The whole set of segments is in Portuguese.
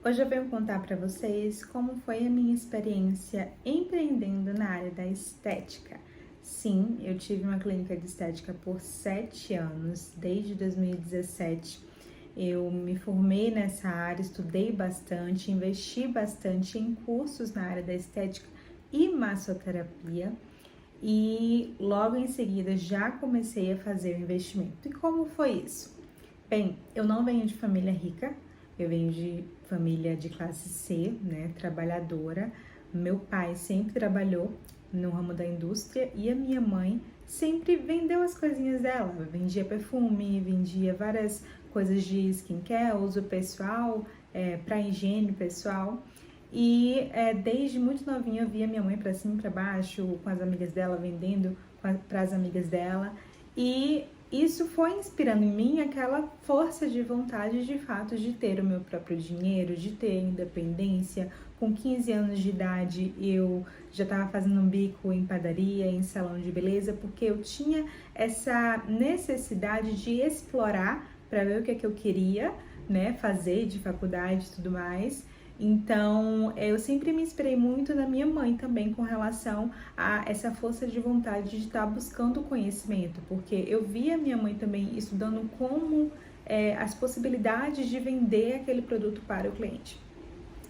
Hoje eu venho contar para vocês como foi a minha experiência empreendendo na área da estética. Sim, eu tive uma clínica de estética por 7 anos, desde 2017. Eu me formei nessa área, estudei bastante, investi bastante em cursos na área da estética e massoterapia. E logo em seguida já comecei a fazer o investimento. E como foi isso? Bem, eu não venho de família rica, eu venho de família de classe C, né, trabalhadora. Meu pai sempre trabalhou no ramo da indústria e a minha mãe sempre vendeu as coisinhas dela. Vendia perfume, vendia várias coisas de skincare, uso pessoal, para higiene pessoal. E desde muito novinha eu via minha mãe para cima e para baixo, com as amigas dela, vendendo para as amigas dela. E isso foi inspirando em mim aquela força de vontade, de fato, de ter o meu próprio dinheiro, de ter independência. Com 15 anos de idade, eu já estava fazendo um bico em padaria, em salão de beleza, porque eu tinha essa necessidade de explorar para ver o que é que eu queria, né, fazer de faculdade e tudo mais. Então, eu sempre me inspirei muito na minha mãe também com relação a essa força de vontade de estar buscando conhecimento, porque eu via minha mãe também estudando como as possibilidades de vender aquele produto para o cliente.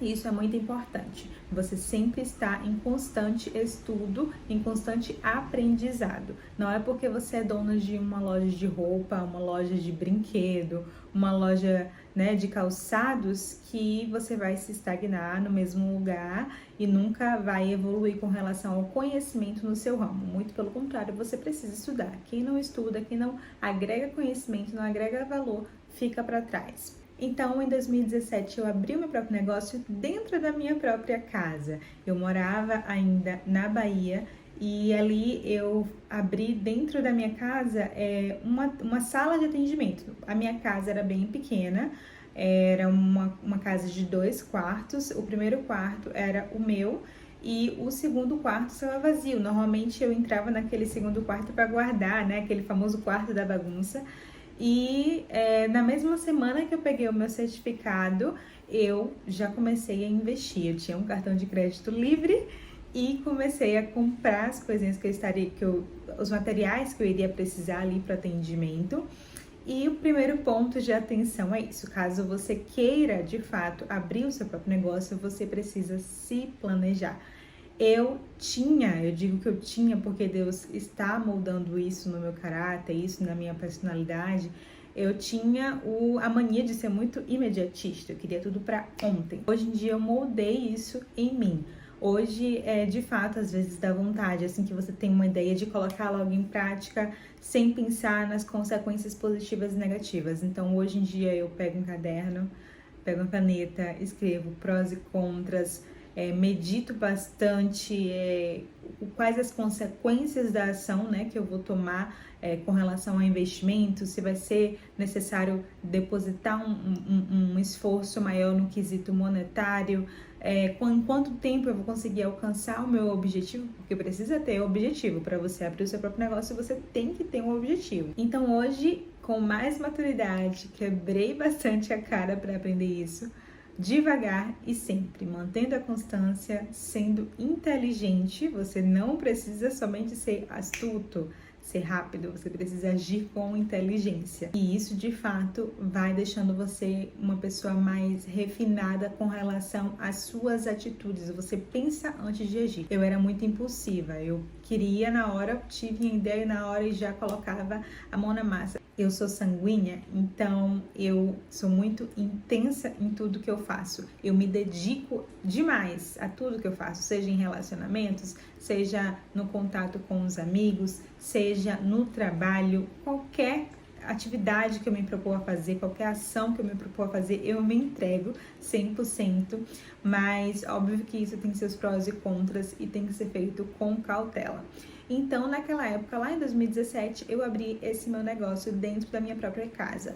E isso é muito importante. Você sempre está em constante estudo, em constante aprendizado. Não é porque você é dona de uma loja de roupa, uma loja de brinquedo, uma loja, né, de calçados que você vai se estagnar no mesmo lugar e nunca vai evoluir com relação ao conhecimento no seu ramo. Muito pelo contrário, você precisa estudar. Quem não estuda, quem não agrega conhecimento, não agrega valor, fica para trás. Então, em 2017, eu abri o meu próprio negócio dentro da minha própria casa. Eu morava ainda na Bahia e ali eu abri dentro da minha casa uma sala de atendimento. A minha casa era bem pequena, era uma casa de 2 quartos. O primeiro quarto era o meu e o segundo quarto estava vazio. Normalmente eu entrava naquele segundo quarto para guardar, né? Aquele famoso quarto da bagunça. E na mesma semana que eu peguei o meu certificado, eu já comecei a investir. Eu tinha um cartão de crédito livre e comecei a comprar as coisinhas os materiais que eu iria precisar ali para atendimento. E o primeiro ponto de atenção é isso: caso você queira de fato abrir o seu próprio negócio, você precisa se planejar. Eu digo que eu tinha porque Deus está moldando isso no meu caráter, isso na minha personalidade. Eu tinha a mania de ser muito imediatista, eu queria tudo para ontem. Hoje em dia eu moldei isso em mim. Hoje, de fato, às vezes dá vontade, assim que você tem uma ideia, de colocar logo em prática sem pensar nas consequências positivas e negativas. Então, hoje em dia eu pego um caderno, pego uma caneta, escrevo prós e contras, medito bastante quais as consequências da ação, né, que eu vou tomar com relação ao investimento, se vai ser necessário depositar um esforço maior no quesito monetário, em quanto tempo eu vou conseguir alcançar o meu objetivo, porque precisa ter objetivo. Para você abrir o seu próprio negócio, você tem que ter um objetivo. Então hoje, com mais maturidade, quebrei bastante a cara para aprender isso, devagar e sempre, mantendo a constância, sendo inteligente. Você não precisa somente ser astuto, ser rápido, você precisa agir com inteligência. E isso, de fato, vai deixando você uma pessoa mais refinada com relação às suas atitudes. Você pensa antes de agir. Eu era muito impulsiva, eu queria na hora, tive a ideia na hora e já colocava a mão na massa. Eu sou sanguínea, então eu sou muito intensa em tudo que eu faço. Eu me dedico demais a tudo que eu faço, seja em relacionamentos, seja no contato com os amigos, seja no trabalho, qualquer atividade que eu me propor a fazer, qualquer ação que eu me propor a fazer, eu me entrego 100%, mas óbvio que isso tem seus prós e contras e tem que ser feito com cautela. Então, naquela época, lá em 2017, eu abri esse meu negócio dentro da minha própria casa.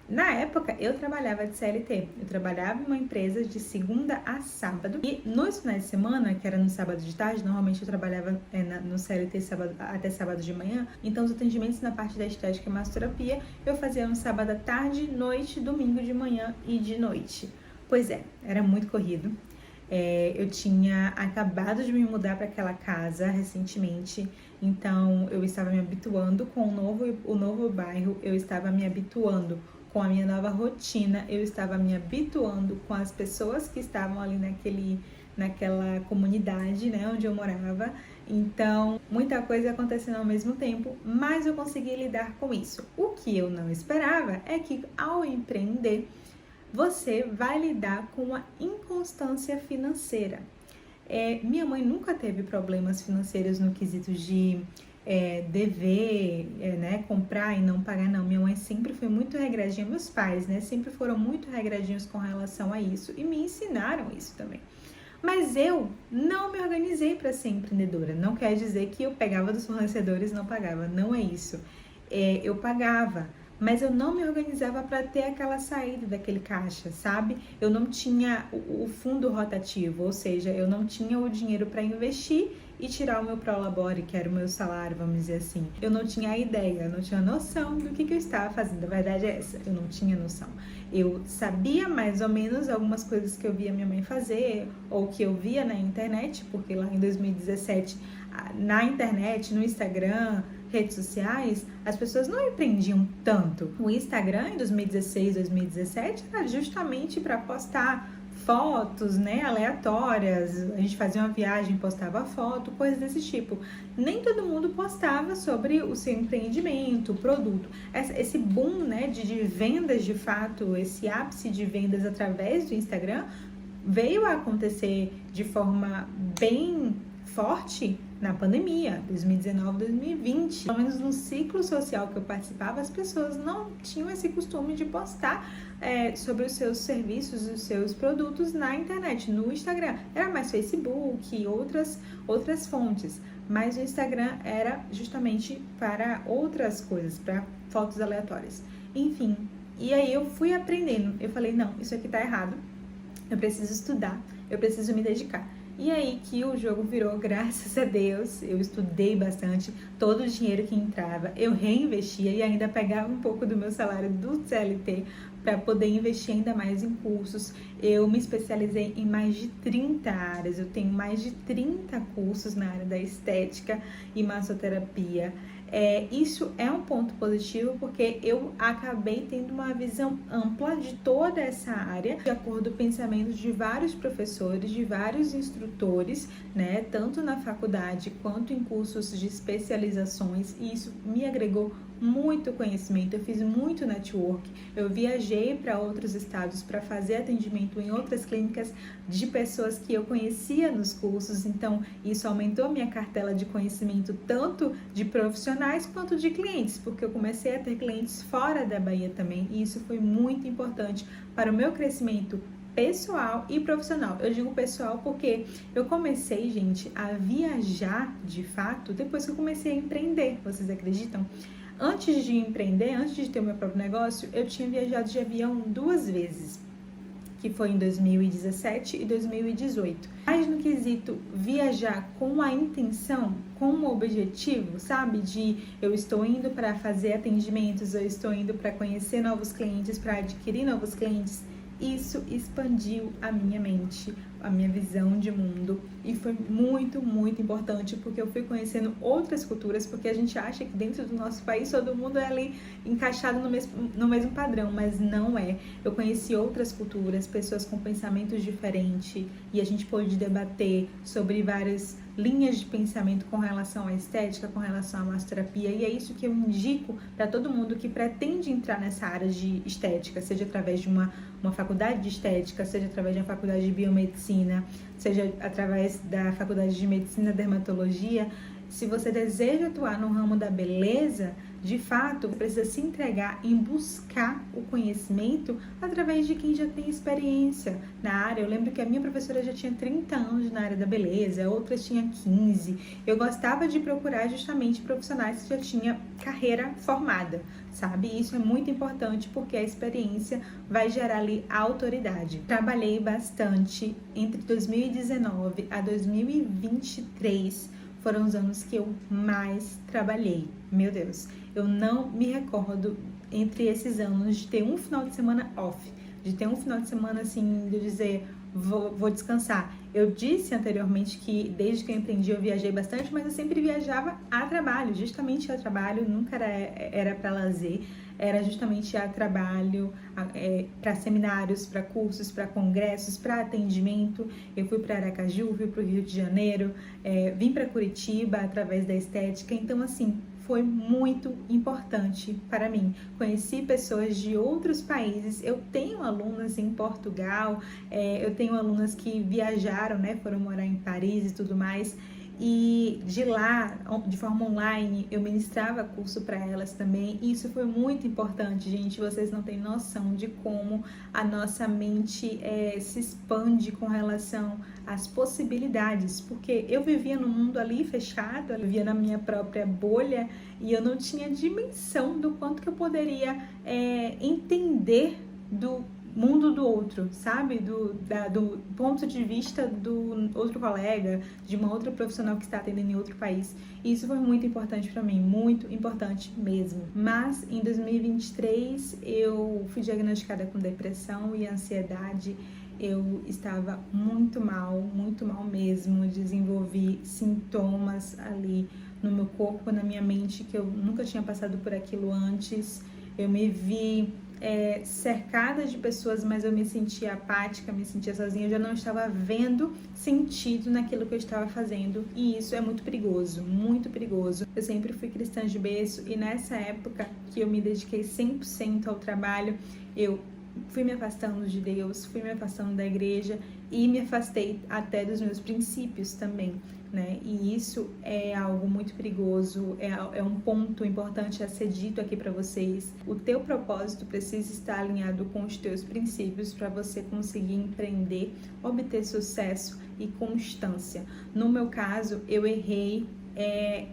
Na época, eu trabalhava de CLT, eu trabalhava em uma empresa de segunda a sábado e nos finais de semana, que era no sábado de tarde, normalmente eu trabalhava no CLT até sábado de manhã, então os atendimentos na parte da estética e massoterapia eu fazia no sábado à tarde, noite, domingo de manhã e de noite. Pois é, era muito corrido. Eu tinha acabado de me mudar para aquela casa recentemente, então eu estava me habituando com o novo bairro, eu estava me habituando com a minha nova rotina, eu estava me habituando com as pessoas que estavam ali naquela comunidade, né, onde eu morava. Então, muita coisa acontecendo ao mesmo tempo, mas eu consegui lidar com isso. O que eu não esperava é que ao empreender, você vai lidar com uma inconstância financeira. Minha mãe nunca teve problemas financeiros no quesito de dever, né, comprar e não pagar, não. Minha mãe sempre foi muito regradinha, meus pais, né, sempre foram muito regradinhos com relação a isso e me ensinaram isso também. Mas eu não me organizei para ser empreendedora. Não quer dizer que eu pegava dos fornecedores e não pagava, não é isso. Eu pagava, mas eu não me organizava para ter aquela saída daquele caixa, sabe? Eu não tinha o fundo rotativo, ou seja, eu não tinha o dinheiro para investir e tirar o meu prolabore, que era o meu salário, vamos dizer assim. Eu não tinha a ideia, eu não tinha noção do que eu estava fazendo. A verdade é essa, eu não tinha noção. Eu sabia mais ou menos algumas coisas que eu via minha mãe fazer ou que eu via na internet, porque lá em 2017, na internet, no Instagram, redes sociais, as pessoas não empreendiam tanto. O Instagram em 2016, 2017 era justamente para postar fotos, né, aleatórias. A gente fazia uma viagem, postava foto, coisas desse tipo. Nem todo mundo postava sobre o seu empreendimento, o produto. Esse boom, né, de vendas de fato, esse ápice de vendas através do Instagram veio a acontecer de forma bem forte na pandemia, 2019, 2020. Pelo menos no ciclo social que eu participava, as pessoas não tinham esse costume de postar sobre os seus serviços, os seus produtos na internet, no Instagram. Era mais Facebook e outras fontes, mas o Instagram era justamente para outras coisas, para fotos aleatórias. Enfim, e aí eu fui aprendendo. Eu falei, não, isso aqui tá errado. Eu preciso estudar, eu preciso me dedicar. E aí que o jogo virou, graças a Deus, eu estudei bastante, todo o dinheiro que entrava eu reinvestia e ainda pegava um pouco do meu salário do CLT para poder investir ainda mais em cursos. Eu me especializei em mais de 30 áreas, eu tenho mais de 30 cursos na área da estética e massoterapia. Isso é um ponto positivo porque eu acabei tendo uma visão ampla de toda essa área, de acordo com o pensamento de vários professores, de vários instrutores, né, tanto na faculdade quanto em cursos de especializações, e isso me agregou muito conhecimento. Eu fiz muito network, eu viajei para outros estados para fazer atendimento em outras clínicas de pessoas que eu conhecia nos cursos, então isso aumentou minha cartela de conhecimento tanto de profissionais quanto de clientes, porque eu comecei a ter clientes fora da Bahia também, e isso foi muito importante para o meu crescimento pessoal e profissional. Eu digo pessoal porque eu comecei, gente, a viajar de fato depois que eu comecei a empreender, vocês acreditam? Antes de empreender, antes de ter o meu próprio negócio, eu tinha viajado de avião 2 vezes, que foi em 2017 e 2018. Mas no quesito viajar com a intenção, com o objetivo, sabe? De eu estou indo para fazer atendimentos, eu estou indo para conhecer novos clientes, para adquirir novos clientes. Isso expandiu a minha mente, a minha visão de mundo, e foi muito, muito importante porque eu fui conhecendo outras culturas, porque a gente acha que dentro do nosso país todo mundo é ali encaixado no mesmo padrão, mas não é. Eu conheci outras culturas, pessoas com pensamentos diferentes, e a gente pôde debater sobre várias linhas de pensamento com relação à estética, com relação à massoterapia, e é isso que eu indico para todo mundo que pretende entrar nessa área de estética, seja através de uma faculdade de estética, seja através de uma faculdade de biomedicina, seja através da faculdade de medicina, dermatologia. Se você deseja atuar no ramo da beleza, de fato, precisa se entregar em buscar o conhecimento através de quem já tem experiência na área. Eu lembro que a minha professora já tinha 30 anos na área da beleza, outras tinham 15. Eu gostava de procurar justamente profissionais que já tinham carreira formada, sabe? Isso é muito importante porque a experiência vai gerar ali a autoridade. Trabalhei bastante entre 2019 a 2023. Foram os anos que eu mais trabalhei. Meu Deus, eu não me recordo entre esses anos de ter um final de semana off, de ter um final de semana assim, de dizer, vou descansar. Eu disse anteriormente que desde que eu empreendi eu viajei bastante, mas eu sempre viajava a trabalho, justamente a trabalho, nunca era para lazer, era justamente a trabalho, para seminários, para cursos, para congressos, para atendimento. Eu fui para Aracaju, fui para o Rio de Janeiro, vim para Curitiba através da estética, então assim, foi muito importante para mim. Conheci pessoas de outros países, eu tenho alunas em Portugal, eu tenho alunas que viajaram, né, foram morar em Paris e tudo mais, e de lá, de forma online, eu ministrava curso para elas também, e isso foi muito importante, gente. Vocês não têm noção de como a nossa mente se expande com relação às possibilidades, porque eu vivia num mundo ali fechado, eu vivia na minha própria bolha, e eu não tinha dimensão do quanto que eu poderia entender do mundo do outro, sabe? Do ponto de vista do outro colega, de uma outra profissional que está atendendo em outro país. E isso foi muito importante para mim, muito importante mesmo. Mas em 2023 eu fui diagnosticada com depressão e ansiedade. Eu estava muito mal mesmo. Desenvolvi sintomas ali no meu corpo, na minha mente, que eu nunca tinha passado por aquilo antes. Eu me vi cercada de pessoas, mas eu me sentia apática, me sentia sozinha, eu já não estava vendo sentido naquilo que eu estava fazendo, e isso é muito perigoso, muito perigoso. Eu sempre fui cristã de berço, e nessa época que eu me dediquei 100% ao trabalho, eu fui me afastando de Deus, fui me afastando da igreja e me afastei até dos meus princípios também, né? E isso é algo muito perigoso, é um ponto importante a ser dito aqui para vocês. O teu propósito precisa estar alinhado com os teus princípios para você conseguir empreender, obter sucesso e constância. No meu caso, eu errei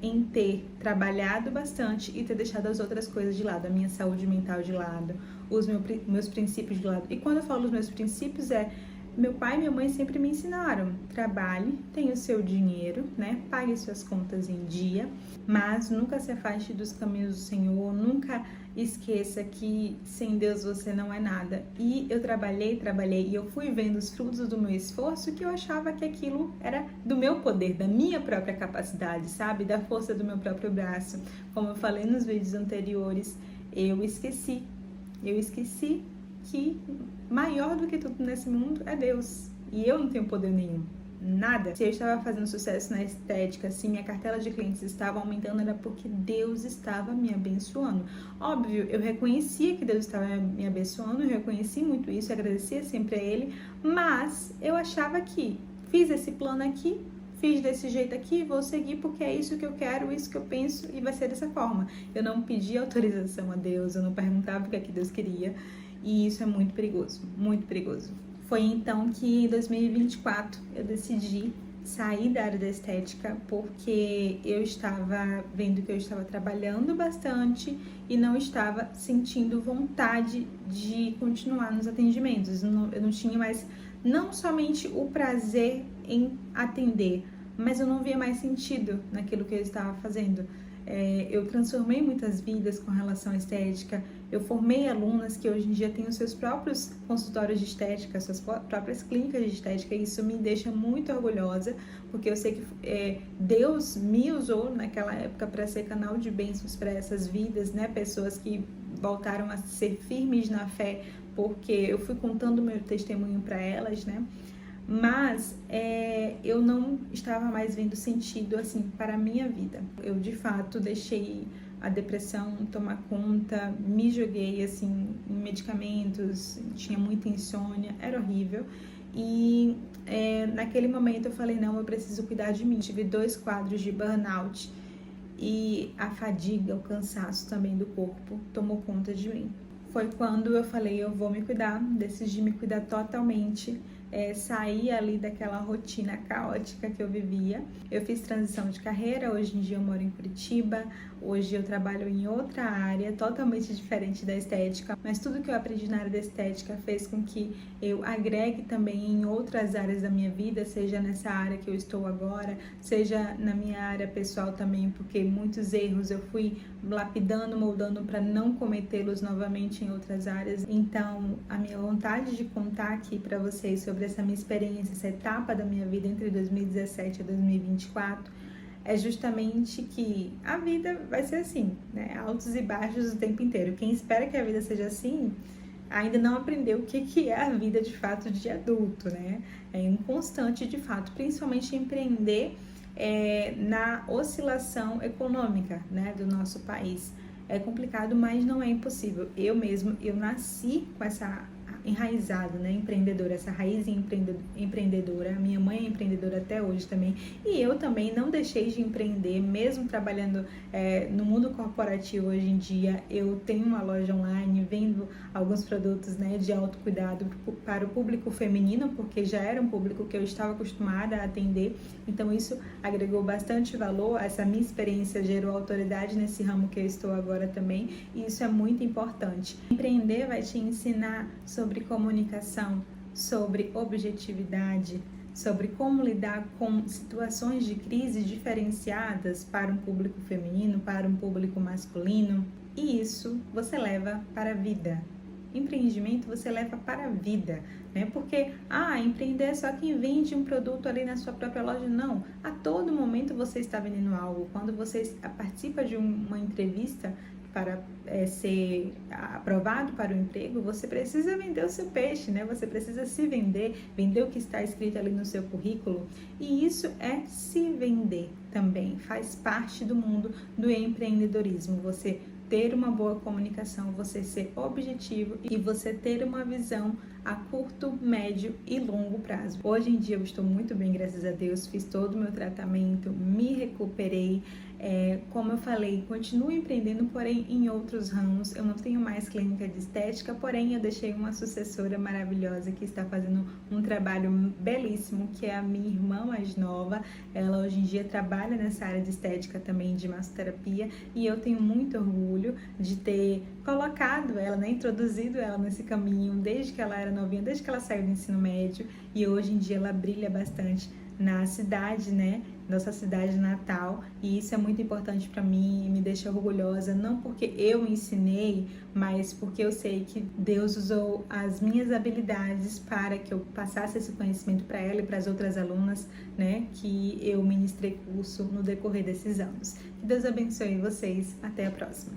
em ter trabalhado bastante e ter deixado as outras coisas de lado, a minha saúde mental de lado, os meus princípios de lado. E quando eu falo os meus princípios, meu pai e minha mãe sempre me ensinaram: trabalhe, tenha o seu dinheiro, né? Pague suas contas em dia, mas nunca se afaste dos caminhos do Senhor, nunca esqueça que sem Deus você não é nada. E eu trabalhei e eu fui vendo os frutos do meu esforço, que eu achava que aquilo era do meu poder, da minha própria capacidade, sabe? Da força do meu próprio braço. Como eu falei nos vídeos anteriores, eu esqueci que maior do que tudo nesse mundo é Deus. E eu não tenho poder nenhum. Nada. Se eu estava fazendo sucesso na estética, se minha cartela de clientes estava aumentando, era porque Deus estava me abençoando. Óbvio, eu reconhecia que Deus estava me abençoando, eu reconheci muito isso, agradecia sempre a Ele, mas eu achava que fiz esse plano aqui, fiz desse jeito aqui, vou seguir porque é isso que eu quero, isso que eu penso e vai ser dessa forma. Eu não pedi autorização a Deus, eu não perguntava o que é que Deus queria, e isso é muito perigoso, muito perigoso. Foi então que em 2024 eu decidi sair da área da estética, porque eu estava vendo que eu estava trabalhando bastante e não estava sentindo vontade de continuar nos atendimentos. Eu não tinha mais, não somente o prazer em atender, mas eu não via mais sentido naquilo que eu estava fazendo. Eu transformei muitas vidas com relação à estética, eu formei alunas que hoje em dia têm os seus próprios consultórios de estética, suas próprias clínicas de estética, e isso me deixa muito orgulhosa, porque eu sei que Deus me usou naquela época para ser canal de bênçãos para essas vidas, né? Pessoas que voltaram a ser firmes na fé, porque eu fui contando meu testemunho para elas, né? Mas eu não estava mais vendo sentido assim para a minha vida. Eu de fato deixei a depressão tomar conta, me joguei assim em medicamentos, tinha muita insônia, era horrível. E naquele momento eu falei: não, eu preciso cuidar de mim. Tive 2 quadros de burnout e a fadiga, o cansaço também do corpo tomou conta de mim. Foi quando eu falei: eu vou me cuidar, decidi me cuidar totalmente. sair ali daquela rotina caótica que eu vivia. Eu fiz transição de carreira, hoje em dia eu moro em Curitiba, hoje eu trabalho em outra área totalmente diferente da estética, mas tudo que eu aprendi na área da estética fez com que eu agregue também em outras áreas da minha vida, seja nessa área que eu estou agora, seja na minha área pessoal também, porque muitos erros eu fui lapidando, moldando para não cometê-los novamente em outras áreas. Então, a minha vontade de contar aqui para vocês sobre essa minha experiência, essa etapa da minha vida entre 2017 e 2024, é justamente que a vida vai ser assim, né? Altos e baixos o tempo inteiro. Quem espera que a vida seja assim, ainda não aprendeu o que é a vida de fato de adulto, né? É inconstante de fato, principalmente empreender na oscilação econômica, né, do nosso país. É complicado, mas não é impossível. Eu nasci com essa enraizado, né, empreendedora, essa raiz empreendedora. Minha mãe é empreendedora até hoje também, e eu também não deixei de empreender, mesmo trabalhando no mundo corporativo. Hoje em dia eu tenho uma loja online, vendo alguns produtos, né, de autocuidado para o público feminino, porque já era um público que eu estava acostumada a atender, então isso agregou bastante valor. Essa minha experiência gerou autoridade nesse ramo que eu estou agora também, e isso é muito importante. Empreender vai te ensinar sobre comunicação, sobre objetividade, sobre como lidar com situações de crise diferenciadas para um público feminino, para um público masculino, e isso você leva para a vida. Empreendimento você leva para a vida, né? Porque, empreender é só quem vende um produto ali na sua própria loja. Não, a todo momento você está vendendo algo. Quando você participa de uma entrevista para ser aprovado para o emprego, você precisa vender o seu peixe, né? Você precisa se vender o que está escrito ali no seu currículo, e isso é se vender também, faz parte do mundo do empreendedorismo. Você ter uma boa comunicação, você ser objetivo e você ter uma visão a curto, médio e longo prazo. Hoje em dia eu estou muito bem, graças a Deus, fiz todo o meu tratamento, me recuperei. Como eu falei, continuo empreendendo, porém em outros ramos. Eu não tenho mais clínica de estética, porém eu deixei uma sucessora maravilhosa que está fazendo um trabalho belíssimo, que é a minha irmã mais nova. Ela hoje em dia trabalha nessa área de estética também, de massoterapia, e eu tenho muito orgulho de ter colocado ela, né, introduzido ela nesse caminho desde que ela era novinha, desde que ela saiu do ensino médio, e hoje em dia ela brilha bastante na cidade, né, nossa cidade natal, e isso é muito importante para mim e me deixa orgulhosa, não porque eu ensinei, mas porque eu sei que Deus usou as minhas habilidades para que eu passasse esse conhecimento para ela e para as outras alunas, né, que eu ministrei curso no decorrer desses anos. Que Deus abençoe vocês, até a próxima.